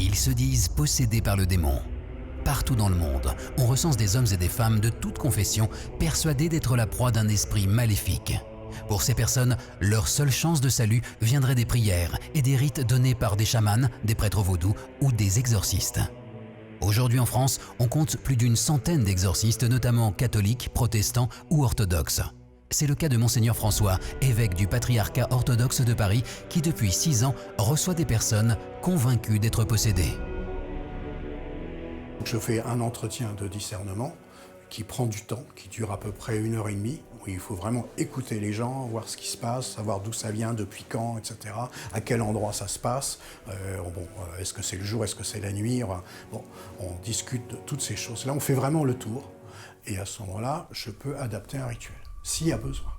Ils se disent possédés par le démon. Partout dans le monde, on recense des hommes et des femmes de toute confession persuadés d'être la proie d'un esprit maléfique. Pour ces personnes, leur seule chance de salut viendrait des prières et des rites donnés par des chamans, des prêtres vaudous ou des exorcistes. Aujourd'hui en France, on compte plus d'une centaine d'exorcistes, notamment catholiques, protestants ou orthodoxes. C'est le cas de Monseigneur François, évêque du patriarcat orthodoxe de Paris, qui depuis 6 ans reçoit des personnes convaincues d'être possédées. Je fais un entretien de discernement qui prend du temps, qui dure à peu près 1h30, où il faut vraiment écouter les gens, voir ce qui se passe, savoir d'où ça vient, depuis quand, etc., à quel endroit ça se passe, est-ce que c'est le jour, est-ce que c'est la nuit, on discute de toutes ces choses-là, on fait vraiment le tour, et à ce moment-là, je peux adapter un rituel, s'il y a besoin.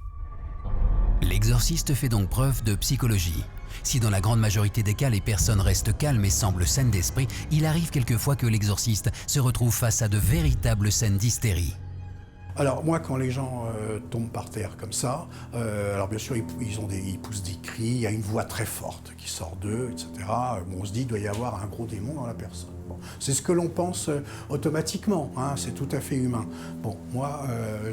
L'exorciste fait donc preuve de psychologie. Si dans la grande majorité des cas, les personnes restent calmes et semblent saines d'esprit, il arrive quelquefois que l'exorciste se retrouve face à de véritables scènes d'hystérie. Alors moi, quand les gens tombent par terre comme ça, alors bien sûr, ils poussent des cris, il y a une voix très forte qui sort d'eux, etc. On se dit qu'il doit y avoir un gros démon dans la personne. Bon, c'est ce que l'on pense automatiquement, hein, c'est tout à fait humain. Bon, moi,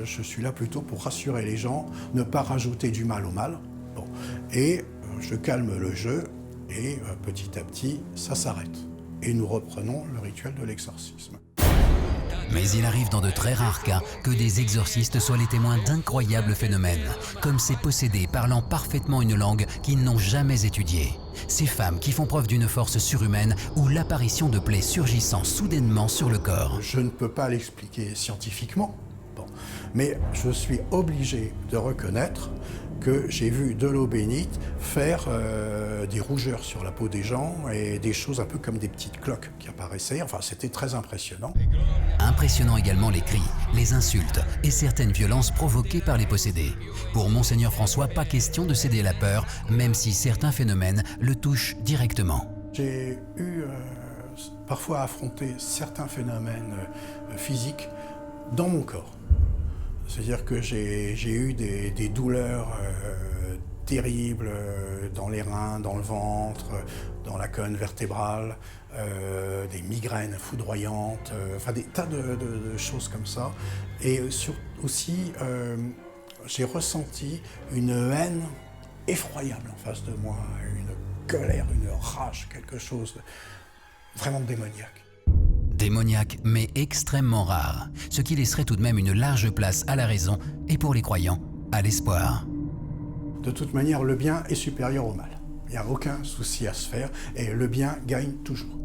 je suis là plutôt pour rassurer les gens, ne pas rajouter du mal au mal. Bon, et je calme le jeu et petit à petit, ça s'arrête. Et nous reprenons le rituel de l'exorcisme. Mais il arrive dans de très rares cas que des exorcistes soient les témoins d'incroyables phénomènes, comme ces possédés parlant parfaitement une langue qu'ils n'ont jamais étudiée. Ces femmes qui font preuve d'une force surhumaine ou l'apparition de plaies surgissant soudainement sur le corps. Je ne peux pas l'expliquer scientifiquement, mais je suis obligé de reconnaître que j'ai vu de l'eau bénite faire des rougeurs sur la peau des gens et des choses un peu comme des petites cloques qui apparaissaient. Enfin, c'était très impressionnant. Impressionnant également les cris, les insultes et certaines violences provoquées par les possédés. Pour Monseigneur François, pas question de céder la peur, même si certains phénomènes le touchent directement. J'ai eu parfois à affronter certains phénomènes physiques dans mon corps. C'est-à-dire que j'ai eu des douleurs terribles dans les reins, dans le ventre, dans la colonne vertébrale, des migraines foudroyantes, enfin des tas de choses comme ça. Et aussi, j'ai ressenti une haine effroyable en face de moi, une colère, une rage, quelque chose de vraiment démoniaque. Démoniaque, mais extrêmement rare, ce qui laisserait tout de même une large place à la raison et pour les croyants, à l'espoir. De toute manière, le bien est supérieur au mal. Il n'y a aucun souci à se faire et le bien gagne toujours.